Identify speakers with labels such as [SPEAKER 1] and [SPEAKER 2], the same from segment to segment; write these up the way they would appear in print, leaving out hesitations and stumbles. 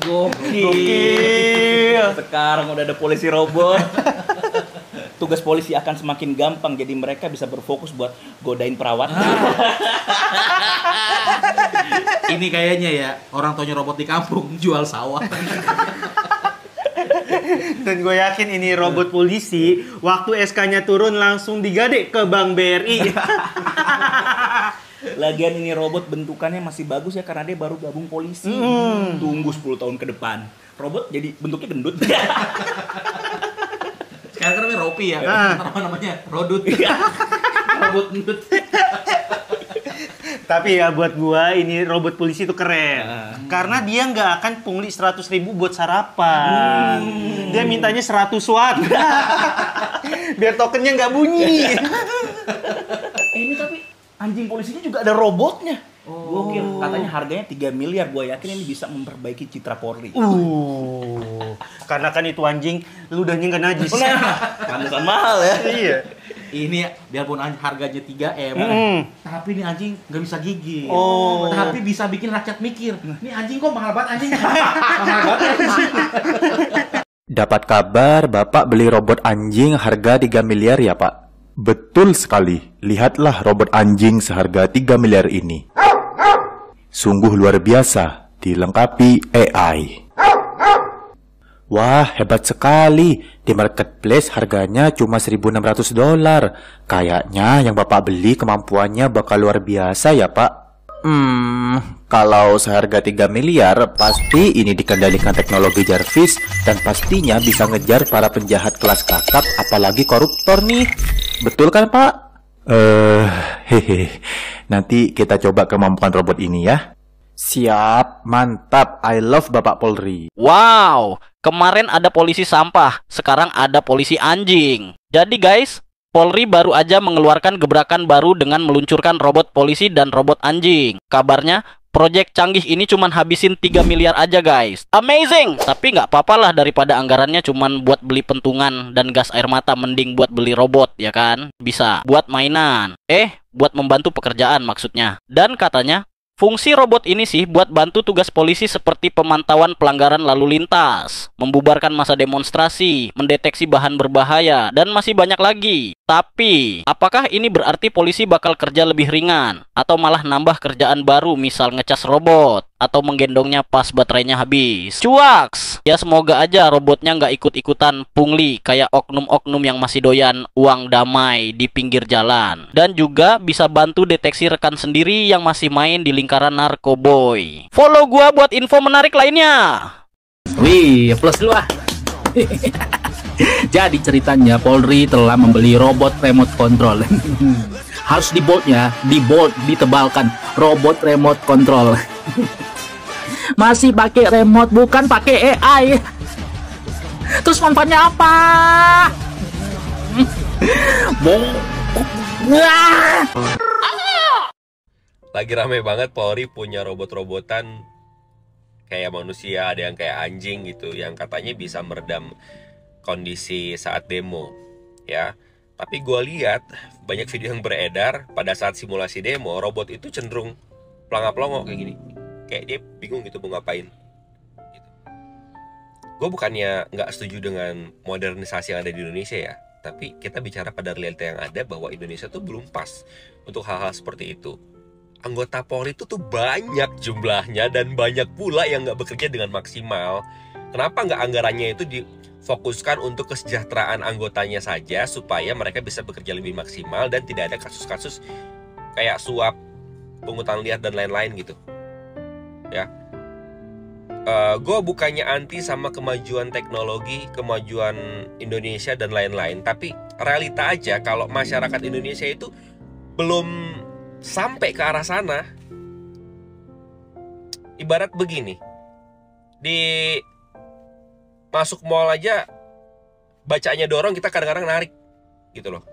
[SPEAKER 1] Gokil. Sekarang udah ada polisi robot. Tugas polisi akan semakin gampang, jadi mereka bisa berfokus buat godain perawat.
[SPEAKER 2] Ini kayaknya ya orang tuanya robot di kampung jual sawah.
[SPEAKER 3] Dan gue yakin ini robot polisi, waktu SK-nya turun langsung digade ke Bank BRI.
[SPEAKER 1] Lagian ini robot bentukannya masih bagus ya karena dia baru gabung polisi. Tunggu 10 tahun ke depan. Robot jadi bentuknya gendut.
[SPEAKER 2] Sekarang kan namanya Ropi ya. Namanya Rodut. Robot gendut.
[SPEAKER 3] Tapi ya buat gua ini robot polisi itu keren. Karena dia nggak akan pungli 100.000 buat sarapan. Dia mintanya 100 watt. Biar tokennya nggak bunyi.
[SPEAKER 1] Ini tapi anjing polisinya juga ada robotnya. Gokil. Katanya harganya 3 miliar. Gua yakin ini bisa memperbaiki citra Polri.
[SPEAKER 3] Karena kan itu anjing ludahnya nggak najis.
[SPEAKER 1] Pantesan mahal ya.
[SPEAKER 3] Iya.
[SPEAKER 2] Ini biarpun harganya 3M, tapi ini anjing nggak bisa gigit. Tapi bisa bikin rakyat mikir. Ini anjing kok mahal banget anjing. Mahal banget.
[SPEAKER 4] Dapat kabar Bapak beli robot anjing harga 3 miliar ya Pak? Betul sekali. Lihatlah robot anjing seharga 3 miliar ini. Sungguh luar biasa, dilengkapi AI. Wah, hebat sekali. Di marketplace harganya cuma $1.600. Kayaknya yang Bapak beli kemampuannya bakal luar biasa ya, Pak. Kalau seharga 3 miliar, pasti ini dikendalikan teknologi Jarvis dan pastinya bisa ngejar para penjahat kelas kakap, apalagi koruptor nih. Betul kan, Pak? Nanti kita coba kemampuan robot ini ya. Siap, mantap. I love Bapak Polri.
[SPEAKER 5] Wow, kemarin ada polisi sampah, sekarang ada polisi anjing. Jadi guys, Polri baru aja mengeluarkan gebrakan baru dengan meluncurkan robot polisi dan robot anjing. Kabarnya, proyek canggih ini cuman habisin 3 miliar aja guys. Amazing! Tapi nggak apa-apa lah daripada anggarannya cuman buat beli pentungan dan gas air mata, mending buat beli robot, ya kan? Bisa buat mainan. Buat membantu pekerjaan maksudnya. Dan katanya, fungsi robot ini sih buat bantu tugas polisi seperti pemantauan pelanggaran lalu lintas, membubarkan massa demonstrasi, mendeteksi bahan berbahaya, dan masih banyak lagi. Tapi, apakah ini berarti polisi bakal kerja lebih ringan? Atau malah nambah kerjaan baru, misal ngecas robot? Atau menggendongnya pas baterainya habis? Cuaks! Ya semoga aja robotnya nggak ikut-ikutan pungli kayak oknum-oknum yang masih doyan uang damai di pinggir jalan. Dan juga bisa bantu deteksi rekan sendiri yang masih main di lingkaran narkoboy. Follow gua buat info menarik lainnya.
[SPEAKER 6] Wih, plus dulu ah. Jadi ceritanya Polri telah membeli robot remote control. Harus di bold ditebalkan robot remote control. Masih pakai remote, bukan pakai AI. Terus manfaatnya apa?
[SPEAKER 7] Lagi rame banget Polri punya robot-robotan kayak manusia, ada yang kayak anjing gitu, yang katanya bisa meredam kondisi saat demo, ya. Tapi gue lihat banyak video yang beredar pada saat simulasi demo, robot itu cenderung pelangap-pelongo kayak gini, kayak dia bingung gitu mau ngapain. Gitu. Gue bukannya nggak setuju dengan modernisasi yang ada di Indonesia ya, tapi kita bicara pada realita yang ada bahwa Indonesia tuh belum pas untuk hal-hal seperti itu. Anggota Polri itu tuh banyak jumlahnya dan banyak pula yang nggak bekerja dengan maksimal. Kenapa nggak anggarannya itu difokuskan untuk kesejahteraan anggotanya saja supaya mereka bisa bekerja lebih maksimal dan tidak ada kasus-kasus kayak suap, pungutan liar dan lain-lain gitu. Ya, gue bukannya anti sama kemajuan teknologi, kemajuan Indonesia dan lain-lain, tapi realita aja kalau masyarakat Indonesia itu belum sampai ke arah sana. Ibarat begini, di masuk mall aja bacanya dorong, kita kadang-kadang narik gitu loh.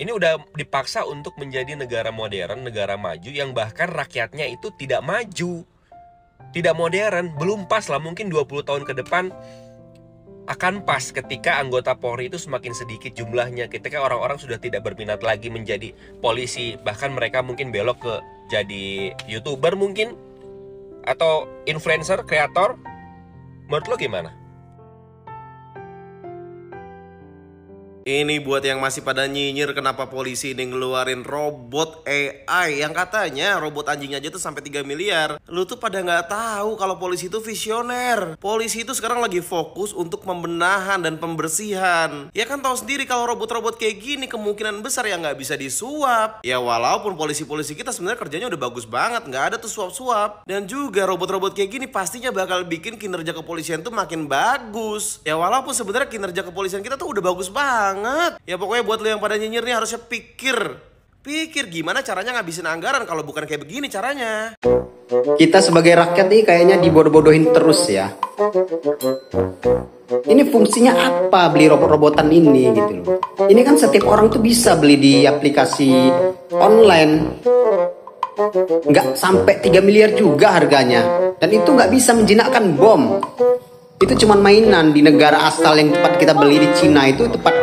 [SPEAKER 7] Ini udah dipaksa untuk menjadi negara modern, negara maju yang bahkan rakyatnya itu tidak maju, tidak modern, belum pas lah. Mungkin 20 tahun ke depan akan pas ketika anggota Polri itu semakin sedikit jumlahnya, ketika orang-orang sudah tidak berminat lagi menjadi polisi, bahkan mereka mungkin belok ke jadi YouTuber mungkin, atau influencer, kreator, Menurut lo gimana?
[SPEAKER 8] Ini buat yang masih pada nyinyir kenapa polisi ini ngeluarin robot AI yang katanya robot anjingnya aja tuh sampai 3 miliar. Lu tuh pada nggak tahu kalau polisi itu visioner. Polisi itu sekarang lagi fokus untuk pembenahan dan pembersihan. Ya kan tahu sendiri kalau robot-robot kayak gini kemungkinan besar ya nggak bisa disuap. Ya walaupun polisi-polisi kita sebenarnya kerjanya udah bagus banget, nggak ada tuh suap-suap. Dan juga robot-robot kayak gini pastinya bakal bikin kinerja kepolisian tuh makin bagus. Ya walaupun sebenarnya kinerja kepolisian kita tuh udah bagus banget. Ya pokoknya buat lo yang pada nyinyir nih harusnya pikir gimana caranya ngabisin anggaran kalau bukan kayak begini caranya.
[SPEAKER 9] Kita sebagai rakyat nih kayaknya dibodoh-bodohin terus ya. Ini fungsinya apa beli robot-robotan ini gitu loh. Ini kan setiap orang tuh bisa beli di aplikasi online. Nggak sampai 3 miliar juga harganya. Dan itu nggak bisa menjinakkan bom. Itu cuma mainan di negara asal yang tempat kita beli di Cina itu tempat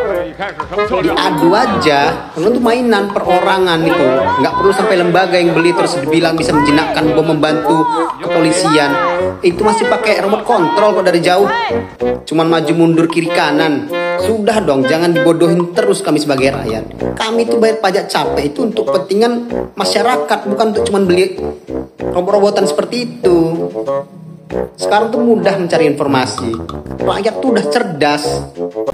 [SPEAKER 9] diadu aja. Karena itu mainan perorangan itu. Nggak perlu sampai lembaga yang beli terus dibilang bisa menjinakkan bom membantu kepolisian. Itu masih pakai remote control kok dari jauh. Cuman maju mundur kiri kanan. Sudah dong, jangan dibodohin terus kami sebagai rakyat. Kami itu bayar pajak capek itu untuk kepentingan masyarakat, bukan untuk cuman beli robot-robotan seperti itu. Sekarang tuh mudah mencari informasi. Rakyat tuh udah cerdas.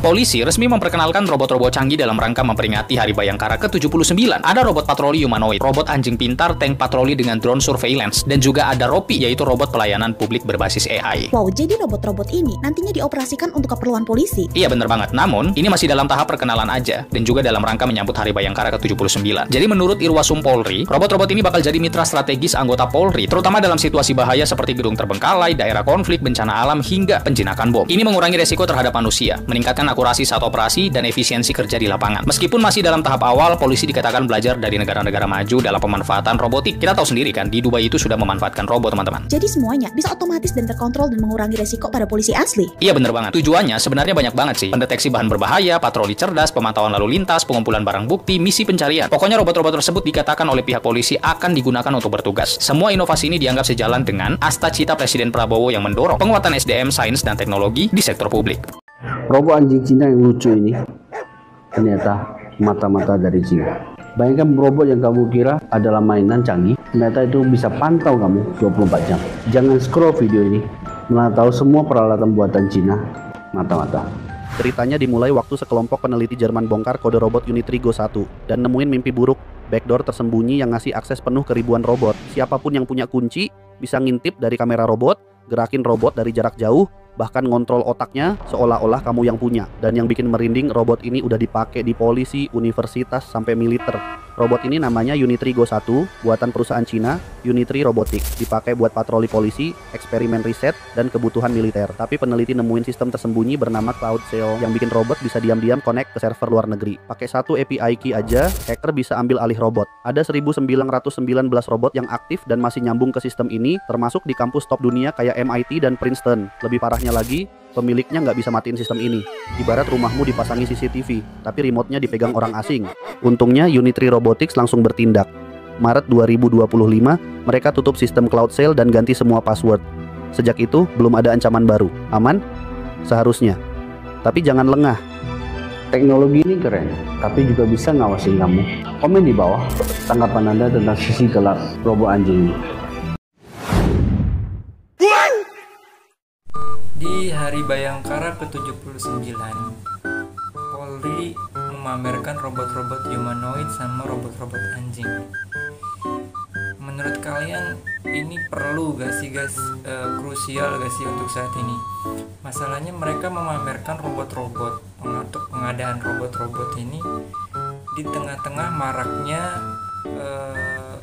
[SPEAKER 6] Polisi resmi memperkenalkan robot-robot canggih dalam rangka memperingati Hari Bayangkara ke-79. Ada robot patroli humanoid, robot anjing pintar, tank patroli dengan drone surveillance, dan juga ada ROPI, yaitu robot pelayanan publik berbasis AI.
[SPEAKER 10] Wow, jadi robot-robot ini nantinya dioperasikan untuk keperluan polisi?
[SPEAKER 6] Iya bener banget, namun ini masih dalam tahap perkenalan aja, dan juga dalam rangka menyambut Hari Bayangkara ke-79. Jadi menurut Irwasum Polri, robot-robot ini bakal jadi mitra strategis anggota Polri, terutama dalam situasi bahaya seperti gedung terbengkalai, daerah konflik, bencana alam, hingga penjinakan bom. Ini mengurangi resiko terhadap manusia, meningkatkan akurasi saat operasi, dan efisiensi kerja di lapangan. Meskipun masih dalam tahap awal, polisi dikatakan belajar dari negara-negara maju dalam pemanfaatan robotik. Kita tahu sendiri kan, di Dubai itu sudah memanfaatkan robot, teman-teman.
[SPEAKER 10] Jadi semuanya bisa otomatis dan terkontrol dan mengurangi resiko pada polisi asli?
[SPEAKER 6] Iya bener banget. Tujuannya sebenarnya banyak banget sih. Pendeteksi bahan berbahaya, patroli cerdas, pemantauan lalu lintas, pengumpulan barang bukti, misi pencarian. Pokoknya robot-robot tersebut dikatakan oleh pihak polisi akan digunakan untuk bertugas. Semua inovasi ini dianggap sejalan dengan asta-cita Presiden Prabowo yang mendorong penguatan SDM, sains, dan teknologi di sektor publik.
[SPEAKER 11] Robot anjing Cina yang lucu ini ternyata mata-mata dari Cina. Bayangkan robot yang kamu kira adalah mainan canggih, ternyata itu bisa pantau kamu 24 jam. Jangan scroll video ini, malah tahu semua peralatan buatan Cina, mata-mata.
[SPEAKER 12] Ceritanya dimulai waktu sekelompok peneliti Jerman bongkar kode robot Unitrigo 1 dan nemuin mimpi buruk, backdoor tersembunyi yang ngasih akses penuh ke ribuan robot. Siapapun yang punya kunci bisa ngintip dari kamera robot, gerakin robot dari jarak jauh, bahkan ngontrol otaknya seolah-olah kamu yang punya. Dan yang bikin merinding, robot ini udah dipakai di polisi, universitas, sampai militer. Robot ini namanya Unitrigo 1, buatan perusahaan Cina, Unitri Robotics. Dipakai buat patroli polisi, eksperimen riset, dan kebutuhan militer. Tapi peneliti nemuin sistem tersembunyi bernama Cloud Cell yang bikin robot bisa diam-diam connect ke server luar negeri. Pakai satu API key aja, hacker bisa ambil alih robot. Ada 1919 robot yang aktif dan masih nyambung ke sistem ini, termasuk di kampus top dunia kayak MIT dan Princeton. Lebih parahnya lagi, pemiliknya nggak bisa matiin sistem ini. Ibarat rumahmu dipasangi CCTV, tapi remote-nya dipegang orang asing. Untungnya Unitri Robotics langsung bertindak. Maret 2025, mereka tutup sistem Cloud Cell dan ganti semua password. Sejak itu, belum ada ancaman baru. Aman? Seharusnya. Tapi jangan lengah.
[SPEAKER 11] Teknologi ini keren, tapi juga bisa ngawasin kamu. Komen di bawah tanggapan Anda tentang sisi gelap robot anjing ini.
[SPEAKER 13] Di Hari Bayangkara ke-79, Polri memamerkan robot-robot humanoid sama robot-robot anjing. Menurut kalian ini perlu gak sih guys? Krusial gak sih untuk saat ini? Masalahnya mereka memamerkan robot-robot, untuk pengadaan robot-robot ini di tengah-tengah maraknya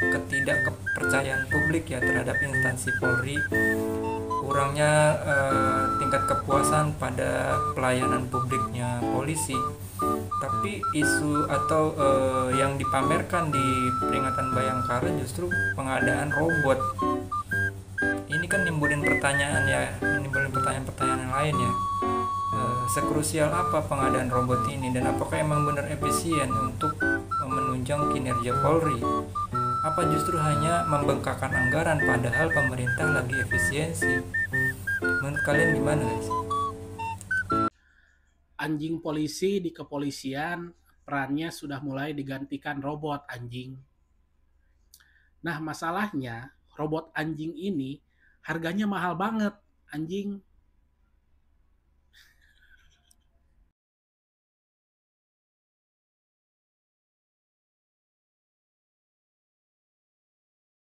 [SPEAKER 13] ketidakkepercayaan publik ya terhadap instansi Polri, kurangnya tingkat kepuasan pada pelayanan publiknya polisi. Tapi isu atau yang dipamerkan di peringatan Bayangkara justru pengadaan robot. Ini kan nimbulin pertanyaan yang lain ya. Sekrusial apa pengadaan robot ini dan apakah emang benar efisien untuk menunjang kinerja Polri? Apa justru hanya membengkakkan anggaran padahal pemerintah lagi efisiensi? Menurut kalian gimana guys?
[SPEAKER 14] Anjing polisi di kepolisian perannya sudah mulai digantikan robot anjing. Nah, masalahnya robot anjing ini harganya mahal banget, anjing.